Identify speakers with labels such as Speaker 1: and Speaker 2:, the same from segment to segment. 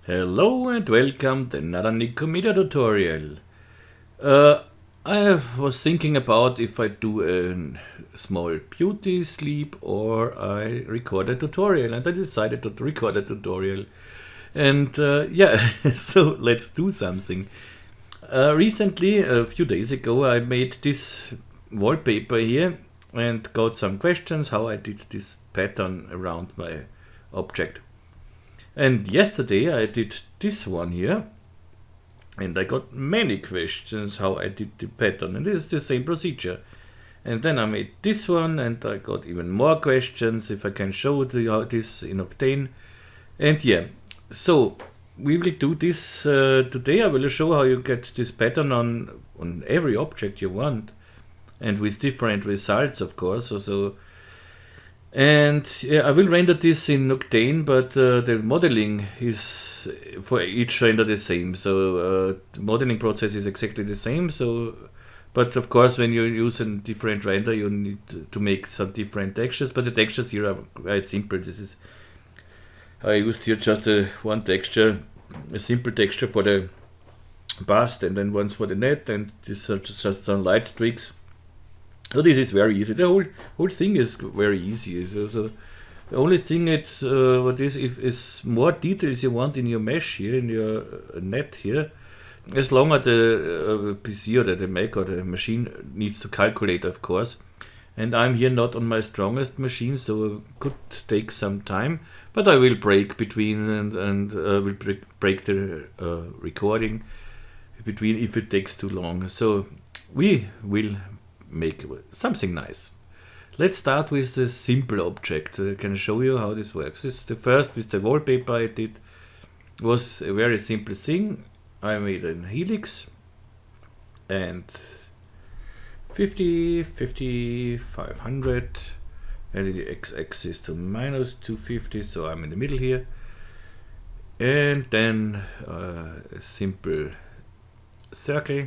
Speaker 1: Hello and welcome to another Nikomedia tutorial. I was thinking about if I do a small beauty sleep or I record a tutorial, and I decided to record a tutorial. And yeah, so let's do something. Recently, a few days ago, I made this wallpaper here and got some questions how I did this pattern around my object. And yesterday I did this one here, and I got many questions how I did the pattern, and this is the same procedure. And then I made this one, and I got even more questions if I can show this in Octane. And yeah, so we will do this today. I will show how you get this pattern on every object you want, and with different results, of course. And yeah, I will render this in Octane, but the modeling is for each render the same. So the modeling process is exactly the same. So, but of course, when you use a different render, you need to make some different textures. But the textures here are quite simple. I used here just one texture, a simple texture for the bust, and then ones for the net, and these are just some light streaks. So this is very easy. The whole thing is very easy. So the only thing it's what is more details you want in your mesh here, in your net here, as long as the PC or the Mac or the machine needs to calculate, of course. And I'm here not on my strongest machine, so it could take some time. But I will break between and will break the recording between if it takes too long. So we will make something nice. Let's start with the simple object. I can show you how this works. This is the first with the wallpaper I did. Was a very simple thing. I made a helix and 50, 50, 500, and the x-axis to minus 250, so I'm in the middle here. And then a simple circle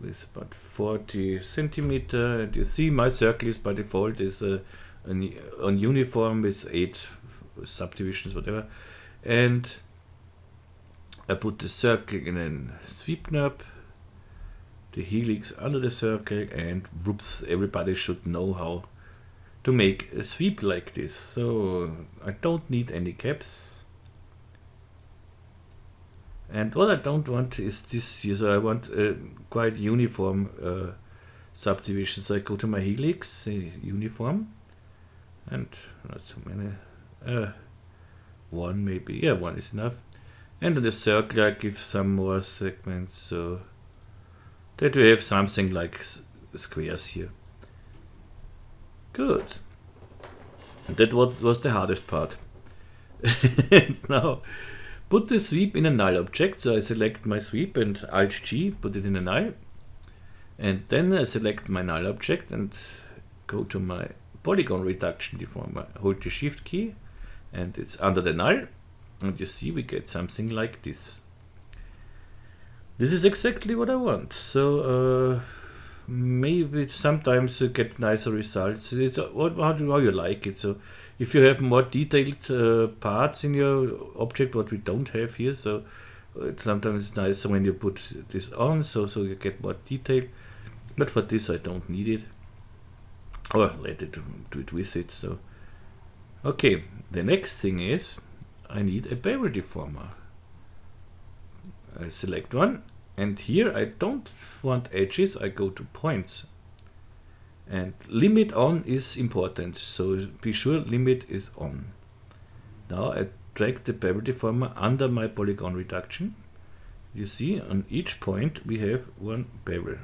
Speaker 1: with about 40 centimeter, and you see my circle is by default is on uniform with 8 subdivisions, whatever, and I put the circle in a sweep knob, the helix under the circle, and whoops, everybody should know how to make a sweep like this. So I don't need any caps. And what I don't want is this here, so I want a quite uniform subdivision. So I go to my helix, uniform, and not so many, one maybe, yeah, one is enough. And in the circle I give some more segments, so that we have something like squares here. Good. And that was the hardest part. Now, put the sweep in a null object, so I select my sweep and Alt-G, put it in a null. And then I select my null object and go to my polygon reduction deformer. Hold the Shift key and it's under the null. And you see we get something like this. This is exactly what I want. So maybe sometimes you get nicer results. It's how you like it. So if you have more detailed parts in your object, what we don't have here, so sometimes it's nicer when you put this on, so you get more detail. But for this I don't need it, or let it do it with it. So okay, the next thing is I need a bevel deformer. I select one, and here I don't want edges, I go to points. And limit on is important, so be sure limit is on. Now I drag the bevel deformer under my polygon reduction. You see on each point we have one bevel.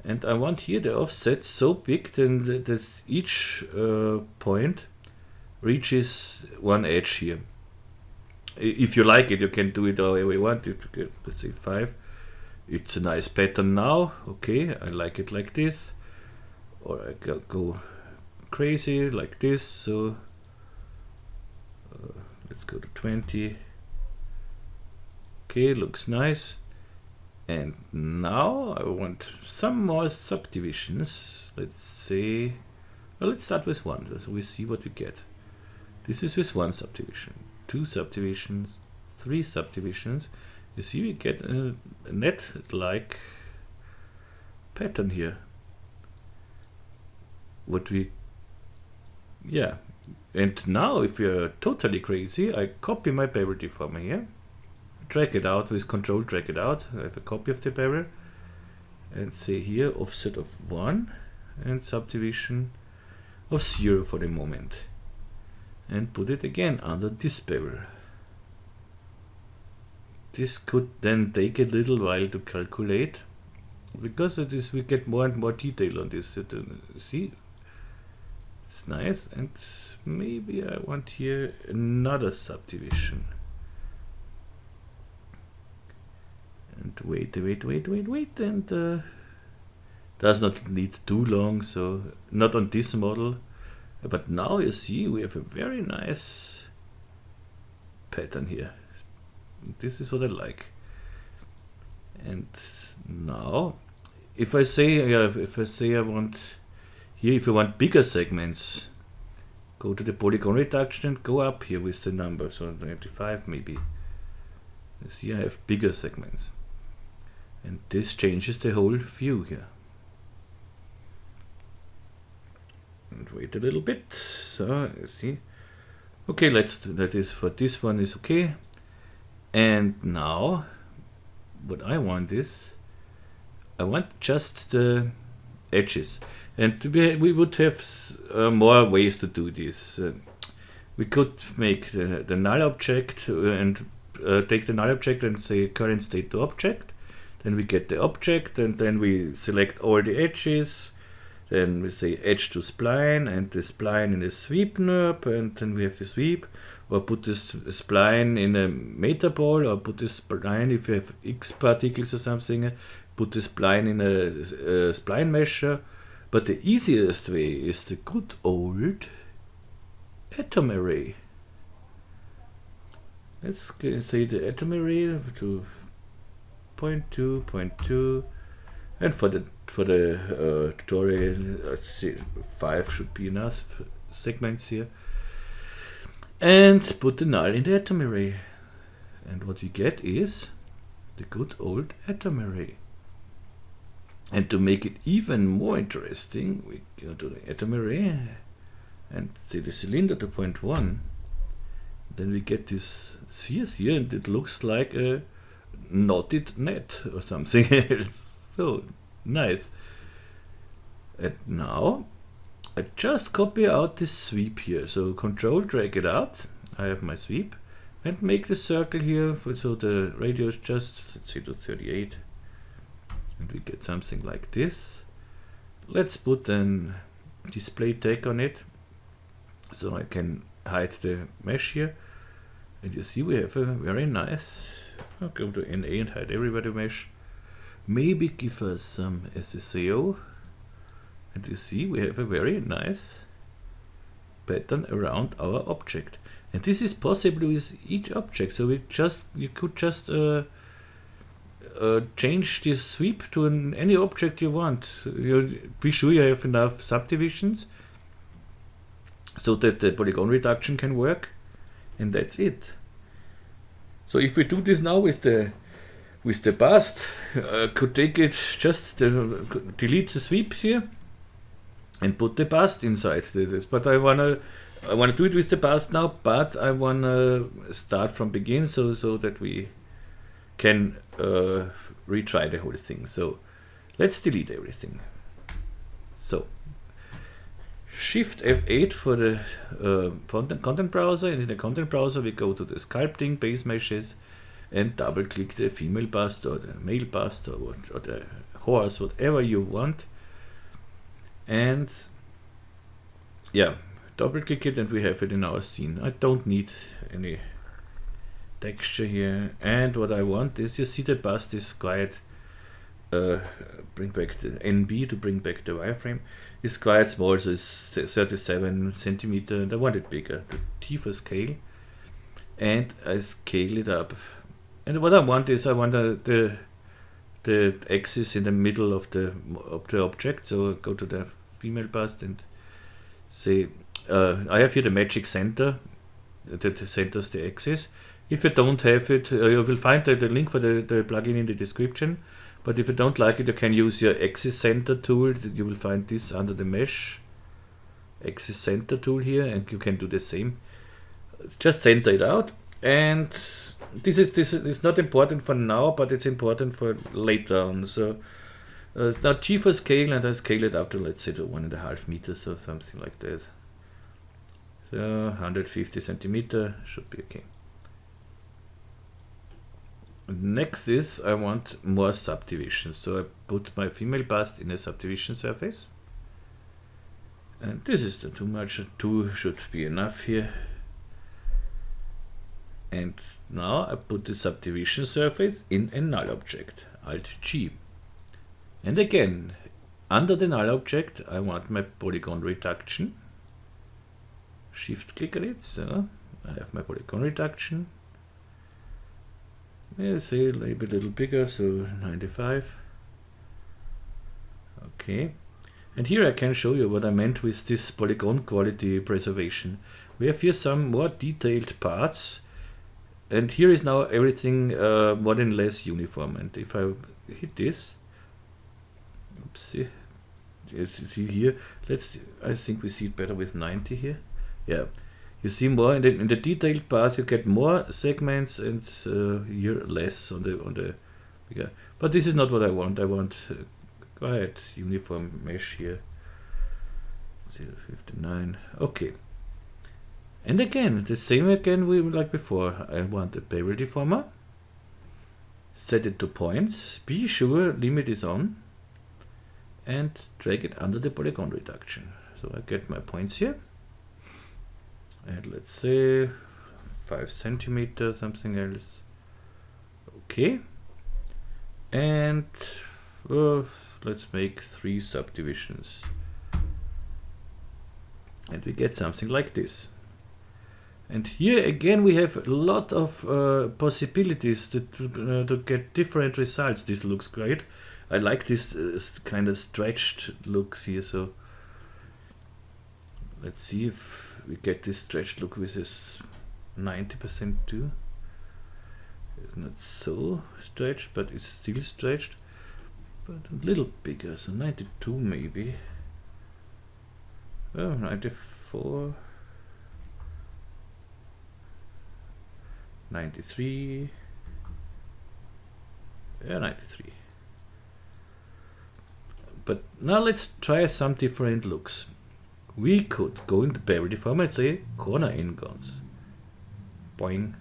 Speaker 1: And I want here the offset so big that each point reaches one edge here. If you like it, you can do it however you want. If you get, let's say 5, it's a nice pattern now. Okay, I like it like this, or I go crazy like this. So let's go to 20. Okay, looks nice. And now I want some more subdivisions. Let's say, well, let's start with one, so we see what we get. This is with one subdivision. 2 subdivisions, 3 subdivisions. You see, we get a net-like pattern here. And now if you're totally crazy, I copy my bevel deformer here, drag it out with control, drag it out. I have a copy of the bevel, and say here offset of 1 and subdivision of 0 for the moment, and put it again under this bevel. This could then take a little while to calculate, because it is, we get more and more detail on this. See, it's nice, and maybe I want here another subdivision. And wait, and does not need too long, so not on this model. But now you see we have a very nice pattern here. This is what I like. And now, if I say I want here, if you want bigger segments, go to the polygon reduction and go up here with the number, so 25 maybe. You see, I have bigger segments, and this changes the whole view here. And wait a little bit. So you see, okay, let's do that. Is for this one is okay. And now, what I want is, I want just the edges. And we would have more ways to do this. We could make the null object and take the null object and say current state to object. Then we get the object, and then we select all the edges. Then we say edge to spline, and the spline in a sweep NURB, and then we have the sweep. Or put this spline in a metaball, or put this spline, if you have X particles or something, put the spline in a spline mesher. But the easiest way is the good old atom array. Let's say the atom array to 0.2, 0.2, and for the tutorial, let's see, 5 should be enough segments here. And put the null in the atom array. And what you get is the good old atom array. And to make it even more interesting, we go to the atom array and say the cylinder to 0.1. Then we get this spheres here, and it looks like a knotted net or something else. So nice. And now I just copy out this sweep here. So control, drag it out. I have my sweep, and make the circle here. So the radius just, let's say, to 38. And we get something like this. Let's put an display tag on it, so I can hide the mesh here. And you see we have a very nice, I'll go to NA and hide everybody mesh. Maybe give us some SSAO. And you see we have a very nice pattern around our object. And this is possible with each object. So you could just change this sweep to any object you want. Be sure you have enough subdivisions so that the polygon reduction can work, and that's it. So if we do this now with the bust, could take it, just delete the sweeps here and put the bust inside this. But I wanna do it with the bust now, but I wanna start from begin so that we can retry the whole thing. So let's delete everything. So Shift F8 for the content browser, and in the content browser we go to the sculpting, base meshes, and double click the female bust or the male bust or the horse, whatever you want. And yeah, double click it, and we have it in our scene. I don't need any texture here, and what I want is, you see the bust is quite bring back the NB to bring back the wireframe, is quite small, so it's 37 centimeter, and I want it bigger, the T for scale, and I scale it up. And what I want is, I want the axis in the middle of the object. So go to the female bust and say I have here the magic center, that centers the axis. If you don't have it, you will find the link for the plugin in the description. But if you don't like it, you can use your axis center tool. You will find this under the mesh axis center tool here, and you can do the same. Just center it out, and this is not important for now, but it's important for later on. So now G for scale, and I scale it up to, let's say, to 1.5 meters or something like that. So 150 centimeter should be okay. Next is I want more subdivisions, so I put my female bust in a subdivision surface, and this is the too much. 2 should be enough here. And now I put the subdivision surface in a null object, Alt G. And again, under the null object, I want my polygon reduction. Shift click on it, so I have my polygon reduction. Let's say maybe a little bigger, so 95. Okay. And here I can show you what I meant with this polygon quality preservation. We have here some more detailed parts. And here is now everything more than less uniform. And if I hit this, oopsie, yes, you see here, I think we see it better with 90 here. Yeah, you see more in the detailed parts. You get more segments, and here less on the bigger. But this is not what I want. I want quite uniform mesh here. 0.59. Okay. And again, the same again we like before. I want a bevel deformer. Set it to points. Be sure limit is on. And drag it under the polygon reduction. So I get my points here. And let's say 5 centimeters, something else. Okay. And let's make 3 subdivisions. And we get something like this. And here again we have a lot of possibilities to get different results. This looks great. I like this kind of stretched looks here. So let's see if we get this stretched look with this 90% too. It's not so stretched, but it's still stretched, but a little bigger, so 92 maybe. Oh, 94, 93, yeah, 93. But now let's try some different looks. We could go in the bevel deformer and say corner n-gons. Boing.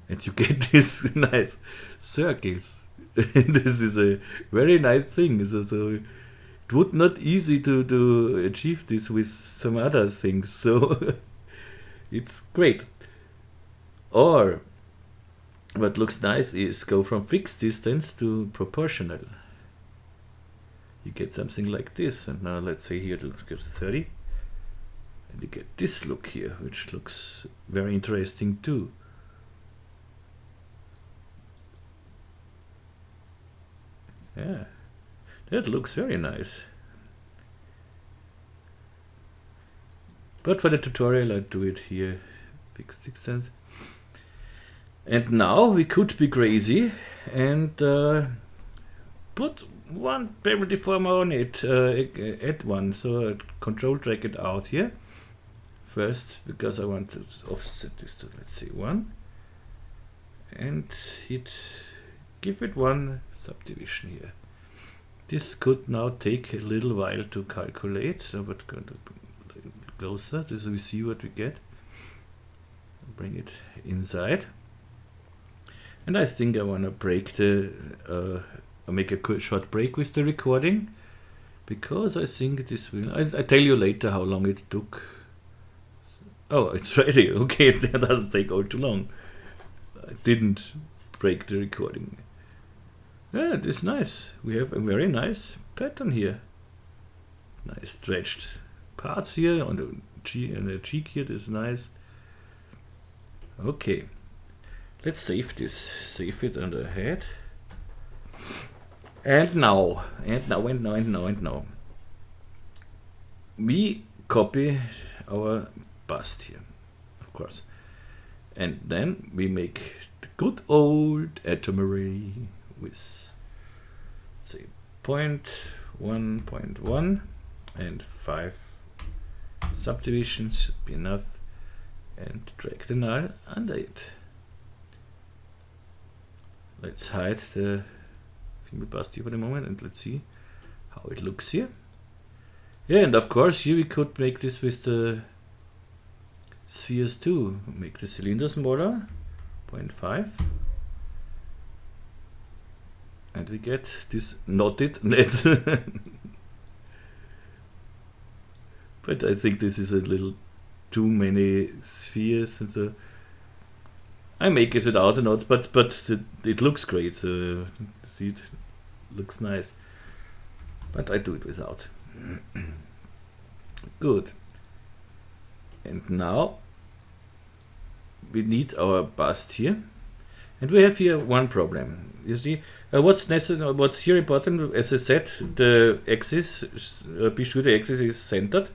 Speaker 1: And you get these nice circles. And this is a very nice thing. So it would not easy to achieve this with some other things. So it's great. Or what looks nice is go from fixed distance to proportional. You get something like this. And now let's say here to get 30. And you get this look here, which looks very interesting too. Yeah, that looks very nice. But for the tutorial, I do it here, fixed distance. And now we could be crazy and put one bevel deformer on it, add one. So I control drag it out here. First, because I want to offset this to, let's say, 1, and give it 1 subdivision here. This could now take a little while to calculate, so but going to closer so we see what we get. Bring it inside, and I think I want to break make a short break with the recording, because I think this will. I tell you later how long it took. Oh, it's ready. Okay, that doesn't take all too long. I didn't break the recording. Yeah, it is nice. We have a very nice pattern here. Nice stretched parts here on the cheek here. This is nice. Okay, let's save this. Save it on the head. And now. We copy our bust here, of course. And then we make the good old atom array with, say, 0.1, 0.1 and 5 subdivisions should be enough, and drag the null under it. Let's hide the female bust here for the moment and let's see how it looks here. Yeah, and of course here we could make this with the spheres too. Make the cylinder smaller, 0.5. And we get this knotted net. But I think this is a little too many spheres, and so I make it without the knots, but it looks great. So see, it looks nice. But I do it without. Good. And now we need our bust here, and we have here one problem. You see, what's necessary? What's here important? As I said, the axis. Be sure the axis is centered.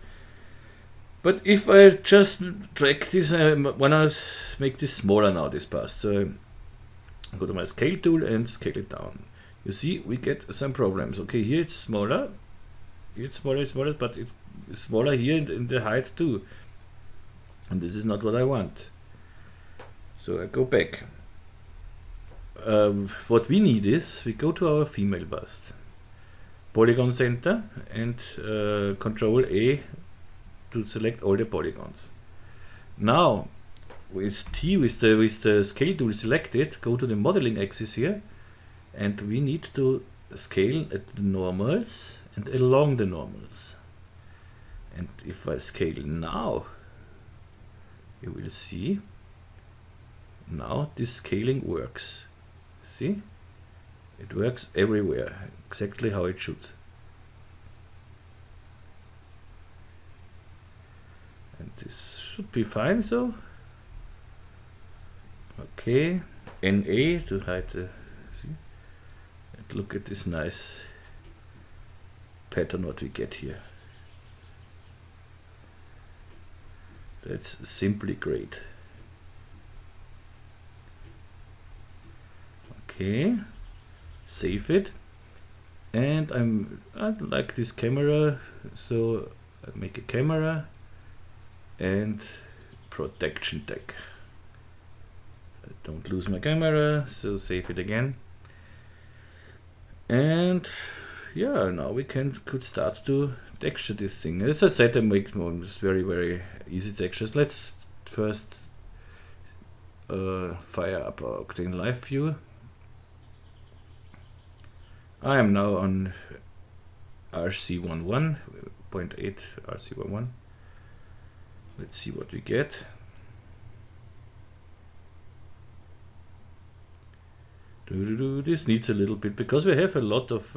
Speaker 1: But if I just drag this, I wanna make this smaller now. This bust. So I go to my scale tool and scale it down. You see, we get some problems. Okay, here it's smaller. It's smaller, but it's smaller here in the height too. And this is not what I want. So I go back. What we need is, we go to our female bust. Polygon center and Control A to select all the polygons. Now, with T, with the scale tool selected, go to the modeling axis here, and we need to scale at the normals and along the normals. And if I scale now, you will see now this scaling works. See? It works everywhere, exactly how it should. And this should be fine, so. Okay, NA to hide the, see? And look at this nice pattern what we get here. That's simply great. Okay, save it, and I like this camera, so I make a camera and protection tag. I don't lose my camera, so save it again. And yeah, now we could start to texture this thing. As I said, I make very easy textures. Let's first fire up our Octane Live View. I am now on RC11, 0.8 RC11. Let's see what we get. This needs a little bit, because we have a lot of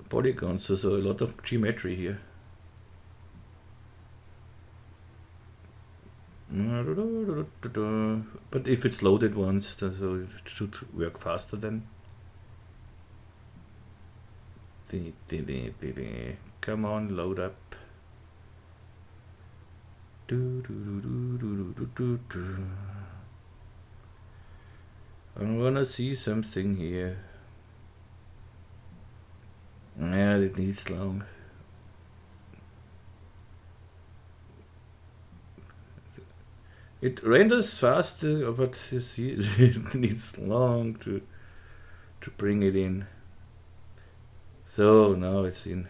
Speaker 1: polygons, so a lot of geometry here. But if it's loaded once, so it should work faster then. Come on, load up. I wanna see something here. Yeah, it needs long. It renders fast, but you see, it needs long to bring it in. So now it's in.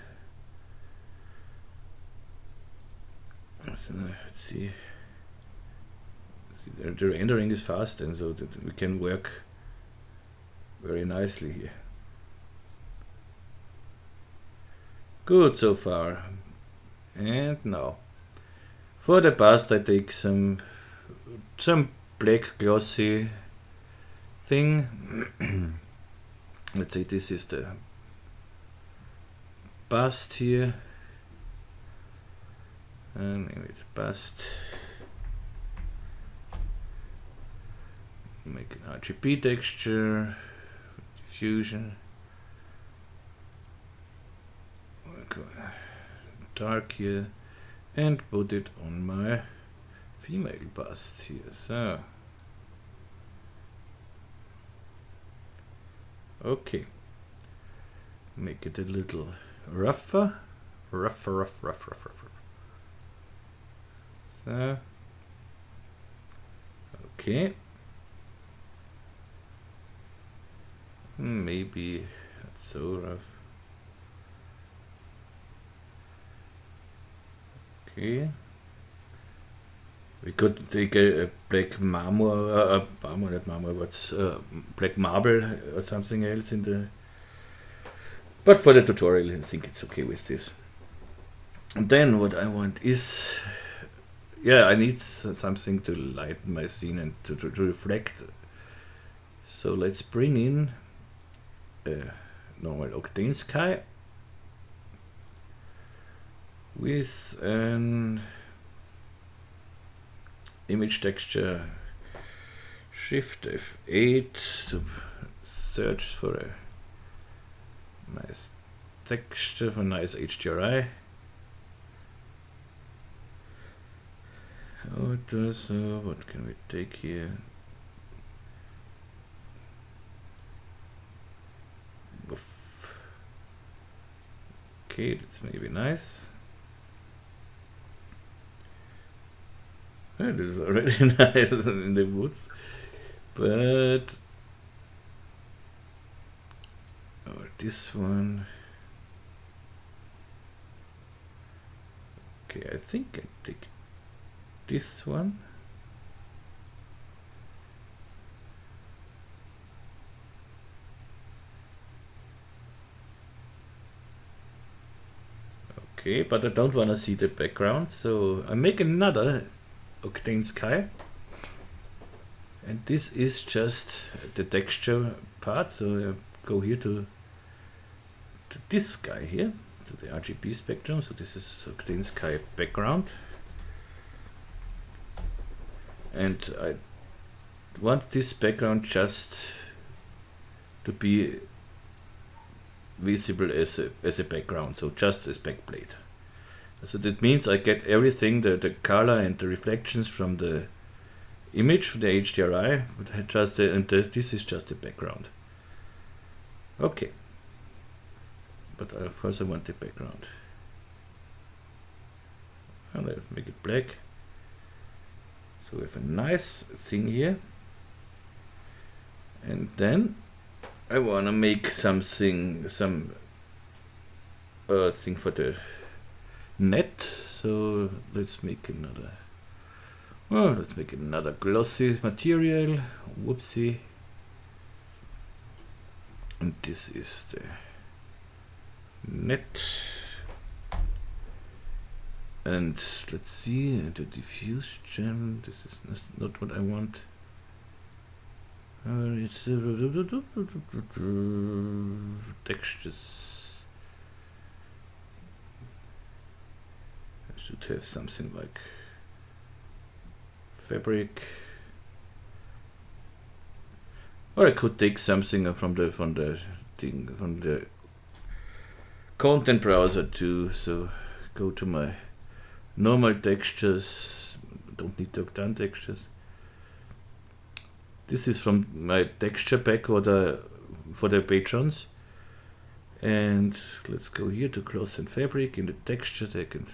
Speaker 1: So let's see. The rendering is fast, and so that we can work very nicely here. Good so far. And now for the bust, I take some black glossy thing. Let's say this is the bust here, and name it bust. Make an RGB texture, diffusion, dark here, and put it on my female bust here. So okay, make it a little rougher. Rough. So okay, maybe not so rough. Okay, we could take a black marmor, not marmor, what's black marble or something else in the. But for the tutorial, I think it's okay with this. And then what I want is, yeah, I need something to lighten my scene and to reflect. So let's bring in a normal octane sky with an image texture. Shift F8 to search for a nice texture, for nice HDRI. What can we take here? Oof. Okay, that's maybe nice. It is already nice in the woods, but this one. Okay, I think I take this one. Okay, but I don't want to see the background, so I make another octane sky, and this is just the texture part. So I go here to this guy here, to the RGB spectrum. So this is octane sky background, and I want this background just to be visible as a background, so just as backplate. So that means I get everything, the color and the reflections from the image, from the HDRI, but just this is just the background. Okay, but of course I want the background. And I'll make it black. So we have a nice thing here, and then I want to make something, some thing for the net. So let's make another. Oh, let's make another glossy material. Whoopsie. And this is the net. And let's see the diffuse channel. This is not what I want. It's textures. I should have something like fabric, or I could take something from the content browser too. So go to my normal textures. Don't need to octane textures. This is from my texture pack for the patrons. And let's go here to cloth and fabric in the texture tag, and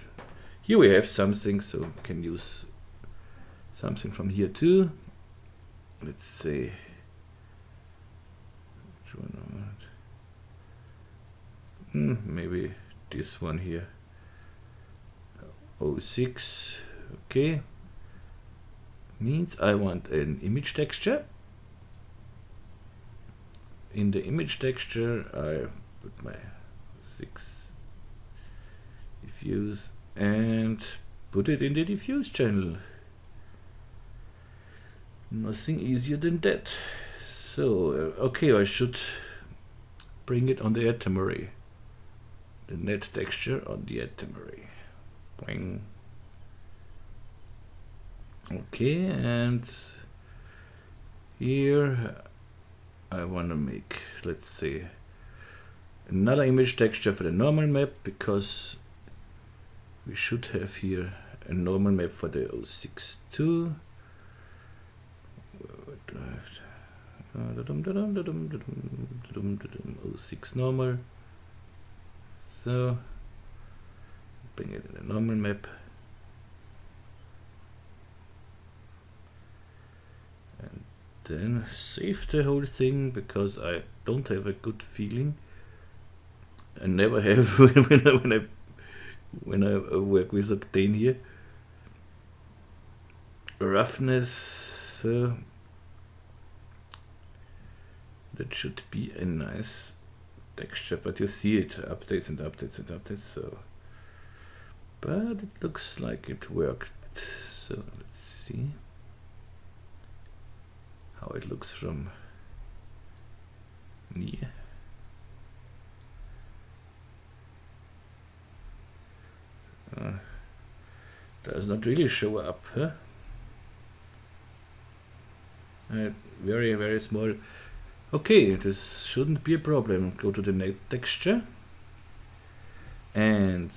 Speaker 1: here we have something, so we can use something from here too. Let's say which one I want. Maybe this one here. 06. Okay. Means I want an image texture. In the image texture I put my 6 diffuse and put it in the diffuse channel. Nothing easier than that. So okay, I should bring it on the atom array. The net texture on the atom array. Boing. Okay, and here I want to make, let's say, another image texture for the normal map, because we should have here a normal map for the 062. 06 normal. So bring it in a normal map. And then save the whole thing, because I don't have a good feeling. I never have when I work with Octane here. Roughness, that should be a nice texture, but you see it updates and updates and updates. So, but it looks like it worked. So let's see how it looks from near. Does not really show up, huh? Very, very small. Okay, this shouldn't be a problem. Go to the net texture and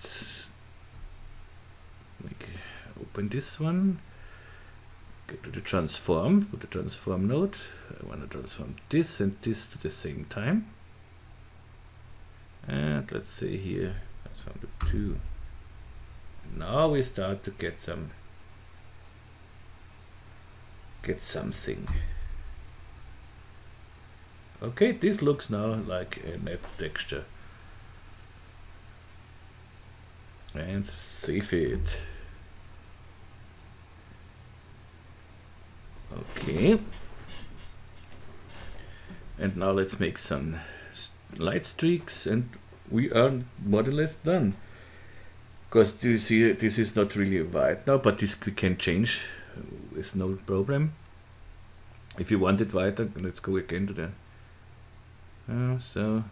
Speaker 1: open this one. Go to the transform, put the transform node. I want to transform this and this to the same time. And let's say here, transform the two. Now we start to get something. Okay, this looks now like a net texture. And save it. Okay. And now let's make some light streaks, and we are more or less done. Because you see, this is not really white now, but this we can change with no problem. If you want it whiter, let's go again to the so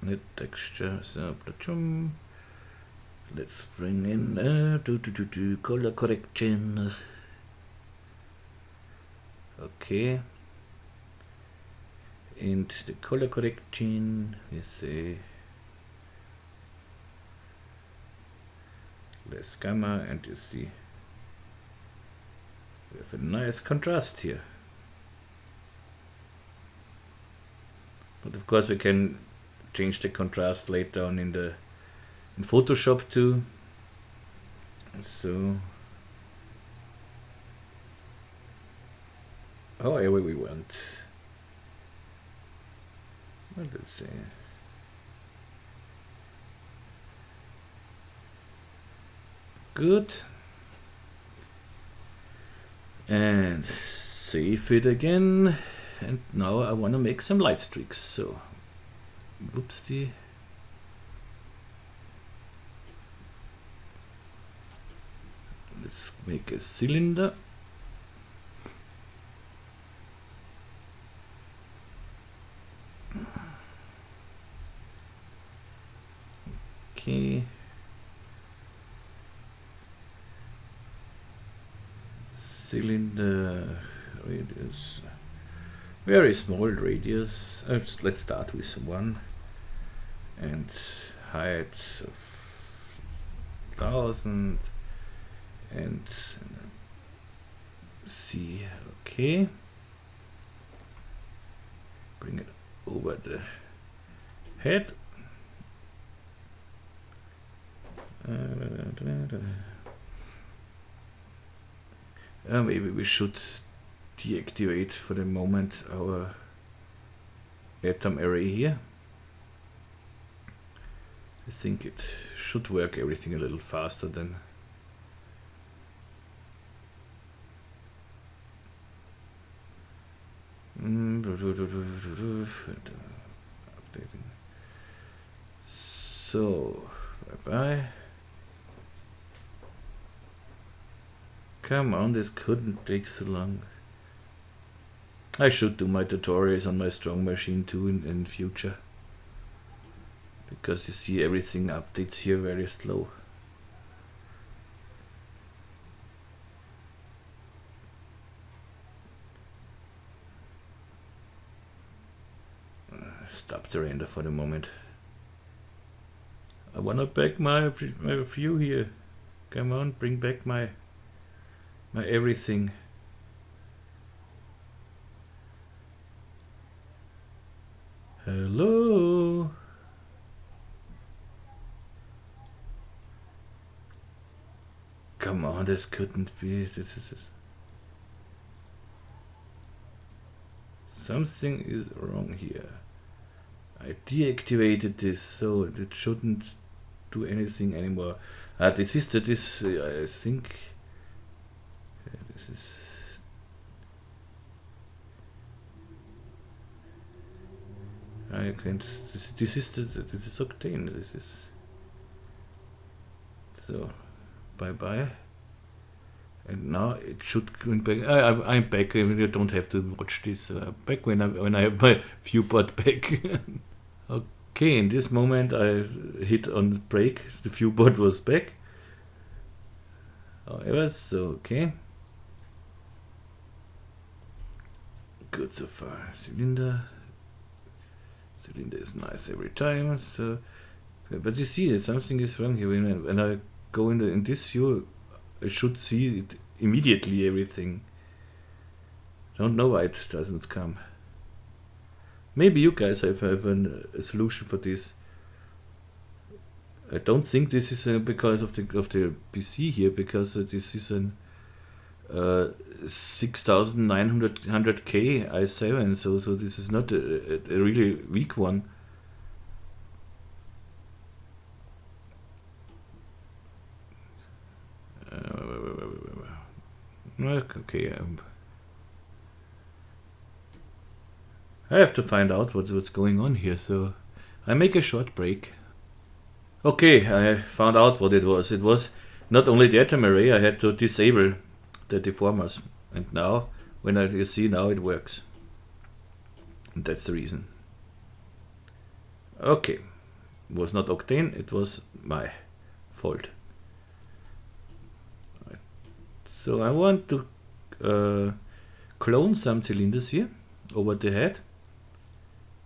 Speaker 1: net texture. So let's bring in color correction. Okay, and the color correction we say less gamma, and you see we have a nice contrast here. But of course we can change the contrast later on in Photoshop too. So however we want. Well, let's see. Good. And save it again. And now I want to make some light streaks. So, whoopsie. Let's make a cylinder. Okay. Cylinder radius. Very small radius. Let's start with 1 and height of 1000 and see. Okay, bring it over the head. Maybe we should deactivate for the moment our atom array here. I think it should work everything a little faster than so bye. Come on, this couldn't take so long. I should do my tutorials on my strong machine too in future, because you see everything updates here very slow. Stop the render for the moment. I wanna back my view here. Come on, bring back my everything. Hello. Come on, this couldn't be. This is something is wrong here. I deactivated this, so it shouldn't do anything anymore. This is this. I think this is. I can't. This is Octane. This is. So, bye bye. And now it should come back. I'm back. I mean, you don't have to watch this. Back when I have my viewport back. Okay, in this moment I hit on break. The viewport was back. However, so okay. Good so far. Cylinder is nice every time. So, but you see, something is wrong here. When I go in this view, I should see it immediately. Everything. Don't know why it doesn't come. Maybe you guys have a solution for this. I don't think this is because of the PC here, because this is an 6900K i7, so this is not a really weak one. Okay. I have to find out what's going on here, so I make a short break. Okay, I found out what it was. It was not only the atom array, I had to disable the deformers. And now, you see now it works. And that's the reason. Okay, it was not Octane, it was my fault. Right. So I want to clone some cylinders here over the head.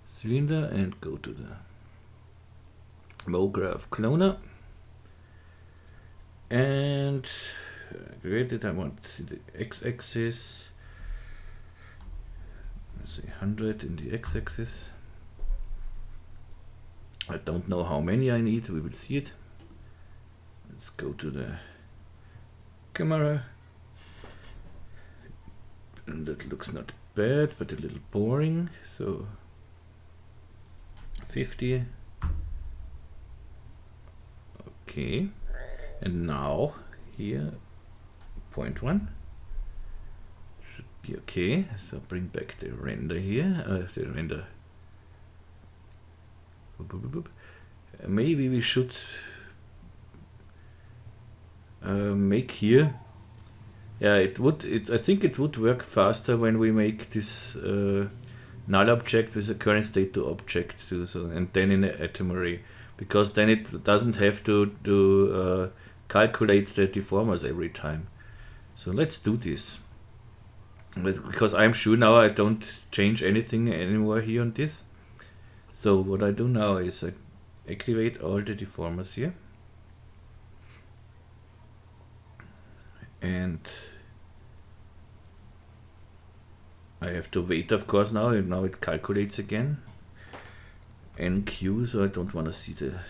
Speaker 1: Cylinder and go to the MoGraph cloner and created. I want the x-axis. Let's say 100 in the x-axis. I don't know how many I need. We will see it. Let's go to the camera, and that looks not bad, but a little boring. So 50. Okay, and now here 0.1 should be okay. So bring back the render here. The render. Maybe we should make here. Yeah, I think it would work faster when we make this null object with a current state to object too, and then in an atom array, because then it doesn't have to calculate the deformers every time. So let's do this, because I'm sure now I don't change anything anymore here on this. So what I do now is I activate all the deformers here, and I have to wait, of course, now it calculates again. NQ, so I don't want to see the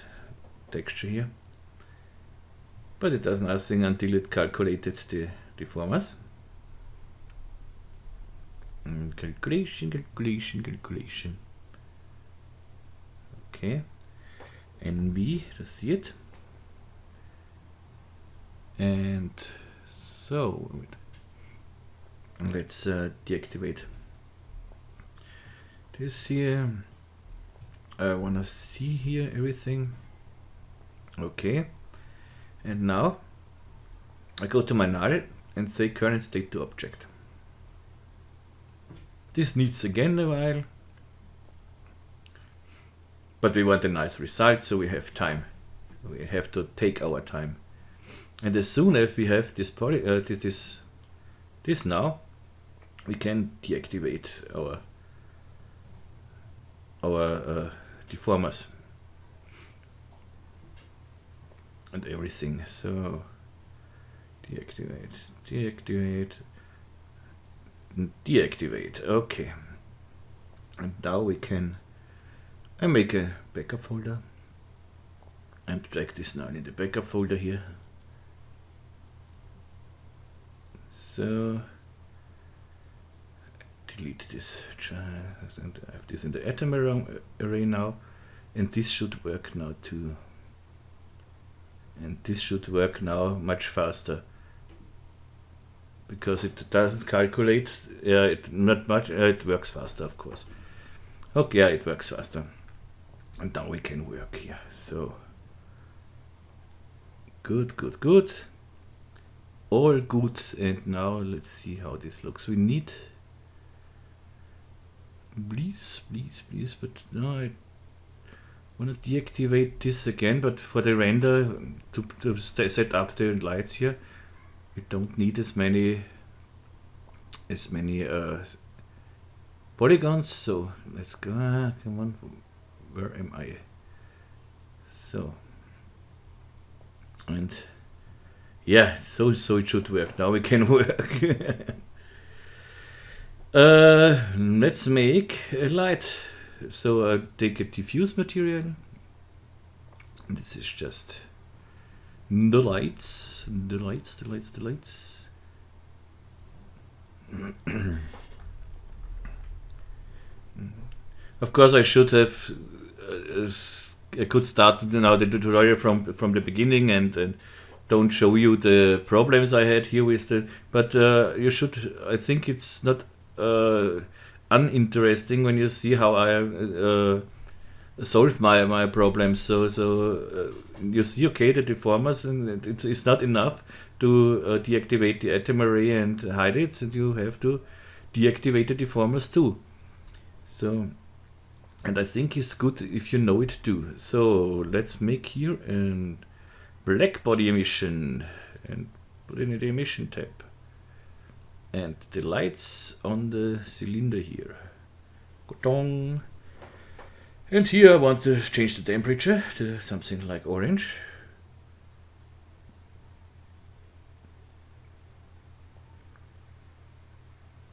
Speaker 1: texture here. But it does nothing until it calculated the deformers. And calculation. Okay. NB to see it. And so let's deactivate this here. I want to see here everything. Okay, and now I go to my null and say current state to object. This needs again a while, but we want a nice result, so we have time. We have to take our time, and as soon as we have this this now, we can deactivate our deformers and everything. So deactivate, deactivate, deactivate. Okay. And now we can make a backup folder and drag this now in the backup folder here. So delete this and I have this in the atom array now, and this should work now too. And this should work now much faster because it doesn't calculate. It not much. It works faster, of course. Okay, yeah, it works faster. And now we can work here. So good, good, good. All good. And now let's see how this looks. We need, please, please, please. But no, I want to deactivate this again. But for the render to set up the lights here, we don't need as many polygons. So let's go. Come on, where am I? So, and yeah, so it should work. Now we can work. Let's make a light. So I take a diffuse material. This is just the lights, the lights, the lights, the lights. Of course, I should have I could start now the tutorial from the beginning and don't show you the problems I had here with the. But you should. I think it's not uninteresting when you see how I solve my problems. So you see, okay, the deformers, and it's not enough to deactivate the atom array and hide it, and you have to deactivate the deformers too. So, and I think it's good if you know it too. So let's make here a black body emission and put it in the emission tab. And the lights on the cylinder here. Ga-dong. And here I want to change the temperature to something like orange.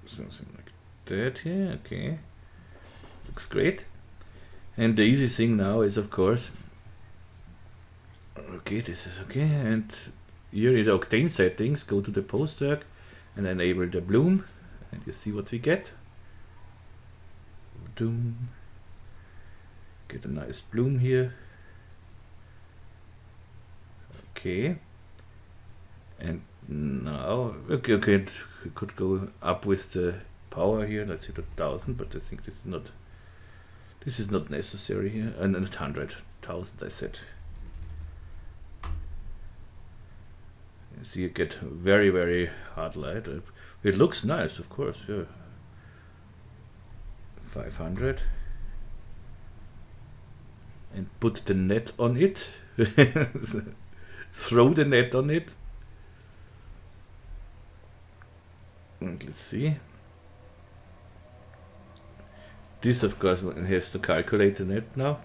Speaker 1: Something like that here, okay. Looks great. And the easy thing now is, of course, okay, this is okay. And here in the octane settings, go to the post work and enable the bloom. And you see what we get. Boom. Get a nice bloom here. Okay. And now, okay, it could go up with the power here. Let's see, 1000, but I think this is not necessary here. And 100,000, I said. You see, you get very, very hard light. It looks nice, of course. Yeah. 500. And put the net on it. Throw the net on it. And let's see. This, of course, has to calculate the net now.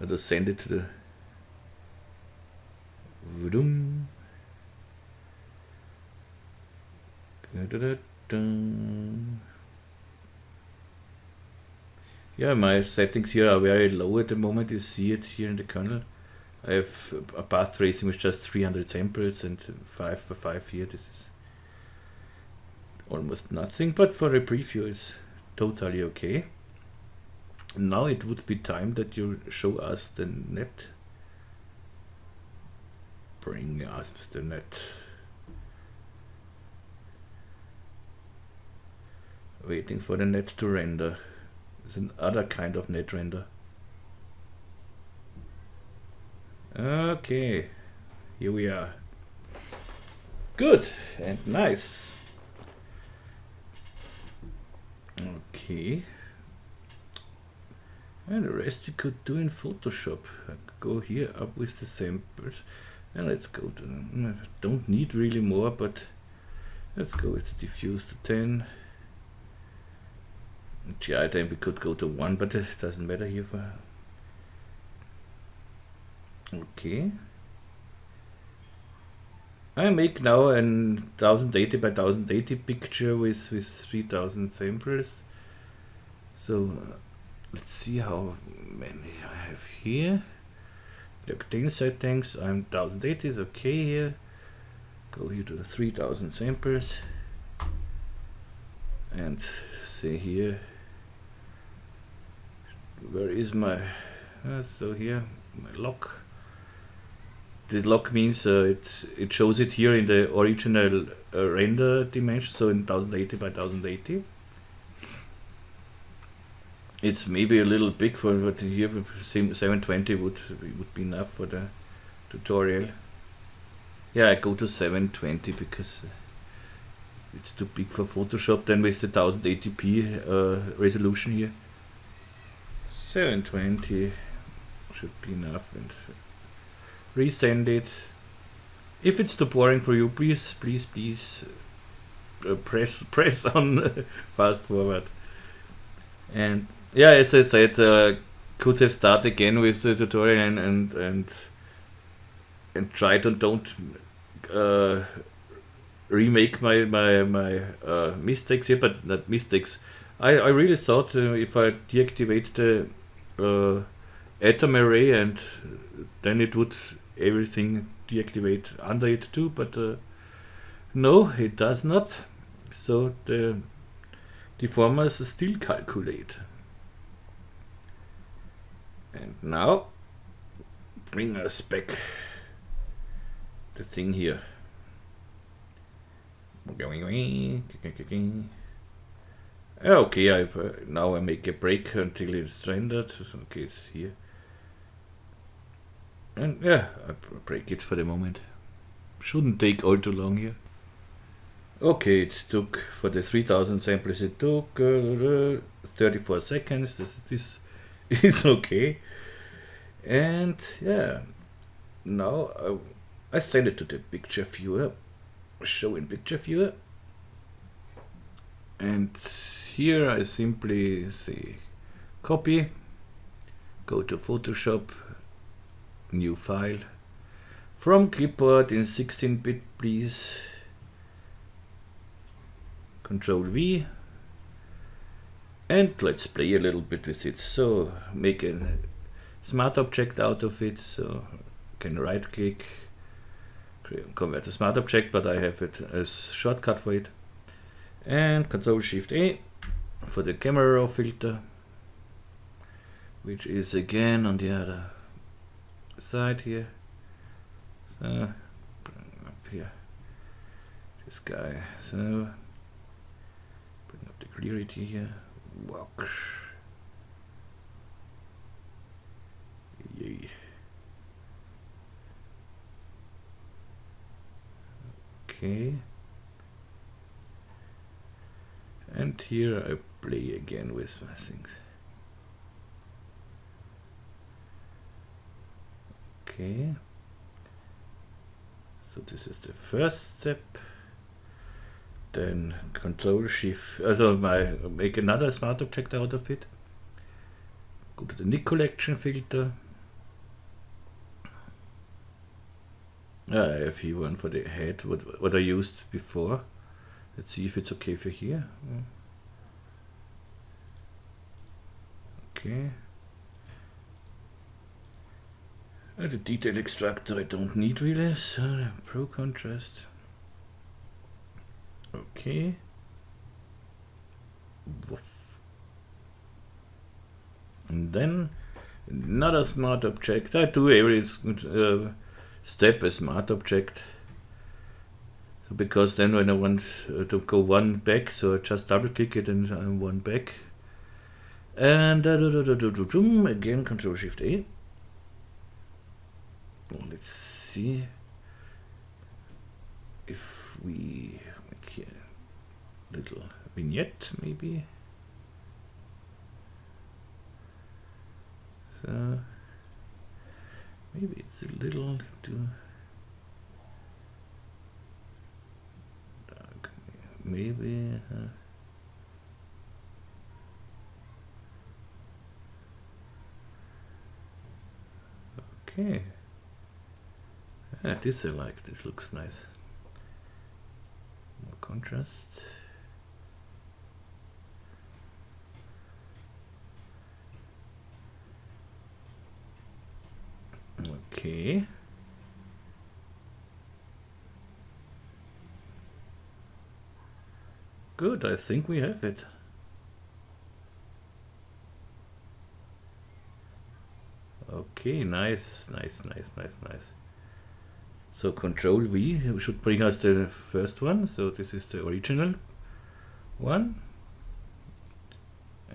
Speaker 1: Or to send it to the. Vroom. Yeah, my settings here are very low at the moment. You see it here in the kernel. I have a path tracing with just 300 samples and 5 by 5 here. This is almost nothing, but for a preview it's totally okay. Now it would be time that you show us the net. Bring us the net. Waiting for the net to render. It's another kind of net render. Okay, here we are. Good and nice. Okay. And the rest you could do in Photoshop. Go here up with the samples and let's go to, don't need really more, but let's go with the diffuse to 10. GI time we could go to 1, but it doesn't matter here for. Okay. I make now an 1080 by 1080 picture with 3000 samples. So let's see how many I have here. The octane settings, I'm 1080 is okay here. Go here to the 3000 samples and say here, where is my, so here, my lock. The lock means it shows it here in the original render dimension, so in 1080 by 1080. It's maybe a little big for what here, 720 would be enough for the tutorial. Yeah, I go to 720 because it's too big for Photoshop. Then with the 1080p resolution here, 720 should be enough, and resend it. If it's too boring for you, please press on fast forward. And yeah, as I said, could have started again with the tutorial and try to don't remake my mistakes here, but not mistakes. I really thought if I deactivate the atom array, and then it would everything deactivate under it too, but no, it does not. So the deformers still calculate. And now bring us back the thing here. Okay, now I make a break until it's rendered. Okay, it's here. And yeah, I break it for the moment. Shouldn't take all too long here. Okay, it took, for the 3000 samples, it took 34 seconds. This is okay. And yeah, now I send it to the picture viewer, show in picture viewer. And here I simply say copy, go to Photoshop, new file, from clipboard in 16-bit please, Control V, and let's play a little bit with it. So make a smart object out of it, so I can right click, convert to smart object, but I have it as shortcut for it, and Control Shift A for the camera raw filter, which is again on the other side here. So bring up here this guy, so bring up the clarity here. Walk. Yay. Okay. And here I play again with my things. Okay. So this is the first step. Then Control Shift, make another smart object out of it. Go to the Nik collection filter. I have here one for the head, what I used before. Let's see if it's okay for here. Okay. The detail extractor I don't need really, so Pro contrast. Okay. Woof. And then another smart object. I do every step a smart object. So because then when I want to go one back, so I just double click it and I'm one back. And again Control Shift A. Let's see if we make here a little vignette maybe. So maybe it's a little too dark. Maybe. Okay. This I like. This looks nice. contrast. Okay. Good, I think we have it. Okay, nice. So Control V should bring us the first one. So this is the original one.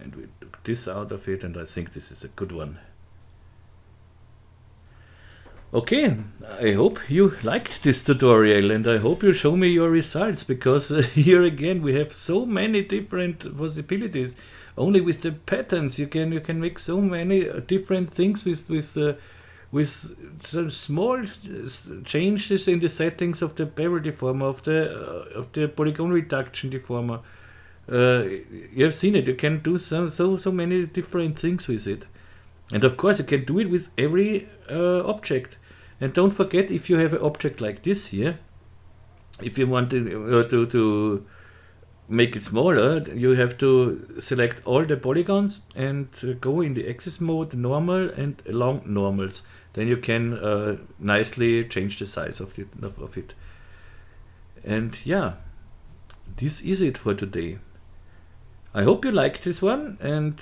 Speaker 1: And we took this out of it, and I think this is a good one. Okay, I hope you liked this tutorial, and I hope you show me your results, because here again we have so many different possibilities. Only with the patterns you can make so many different things with some small changes in the settings of the bevel deformer, of the polygon reduction deformer. You have seen it. You can do so many different things with it, and of course you can do it with every object. And don't forget, if you have an object like this here, if you want to make it smaller, you have to select all the polygons and go in the axis mode, normal and along normals. Then you can nicely change the size of it. And yeah, this is it for today. I hope you liked this one, and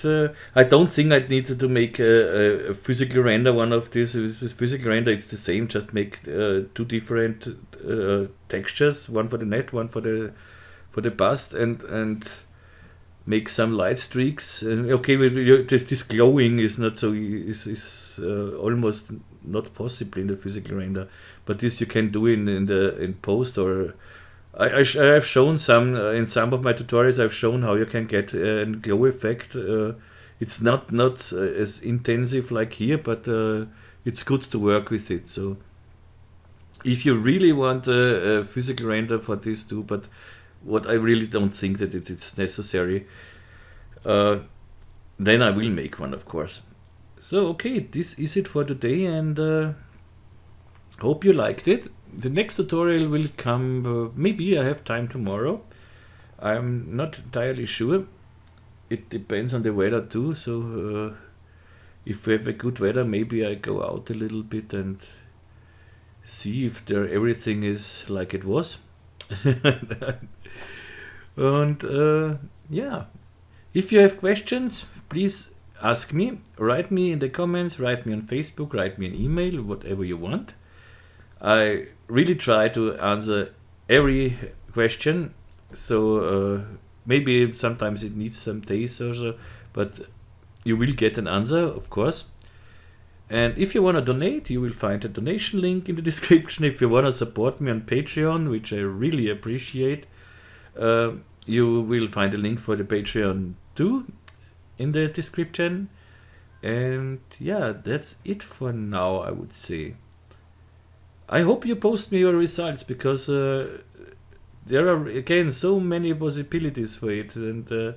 Speaker 1: I don't think I needed to make a physical render one of these. With physical render it's the same, just make two different textures, one for the net, one for the bust, and make some light streaks. Okay, this glowing is not so is almost not possible in the physical render, but this you can do in post. Or I have shown some in some of my tutorials. I've shown how you can get a glow effect. It's not as intensive like here, but it's good to work with it. So if you really want a physical render for this too, but what I really don't think that it's necessary, then I will make one, of course. So okay, this is it for today, and hope you liked it. The next tutorial will come, maybe I have time tomorrow. I'm not entirely sure. It depends on the weather too, so if we have a good weather, maybe I go out a little bit and see if everything is like it was. And yeah, if you have questions, please ask me. Write me in the comments, write me on Facebook, write me an email, whatever you want. I really try to answer every question, so maybe sometimes it needs some days or so, but you will get an answer, of course. And if you want to donate, you will find a donation link in the description. If you want to support me on Patreon, which I really appreciate, you will find a link for the Patreon too in the description. And yeah, that's it for now, I would say. I hope you post me your results, because there are again so many possibilities for it, and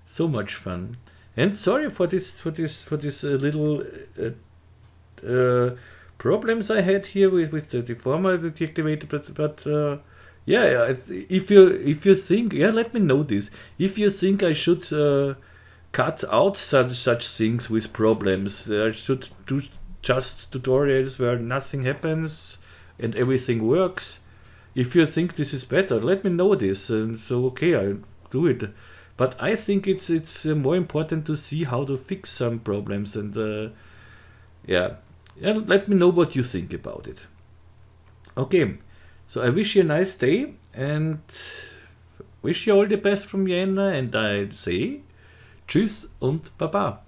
Speaker 1: so much fun. And sorry for this little problems I had here with the deformer deactivated, but yeah, if you think, yeah, let me know this. If you think I should cut out such things with problems, I should do just tutorials where nothing happens and everything works. If you think this is better, let me know this, and so okay, I'll do it. But I think it's more important to see how to fix some problems, and yeah, let me know what you think about it. Okay, so I wish you a nice day, and wish you all the best from Vienna, and I say Tschüss und Baba.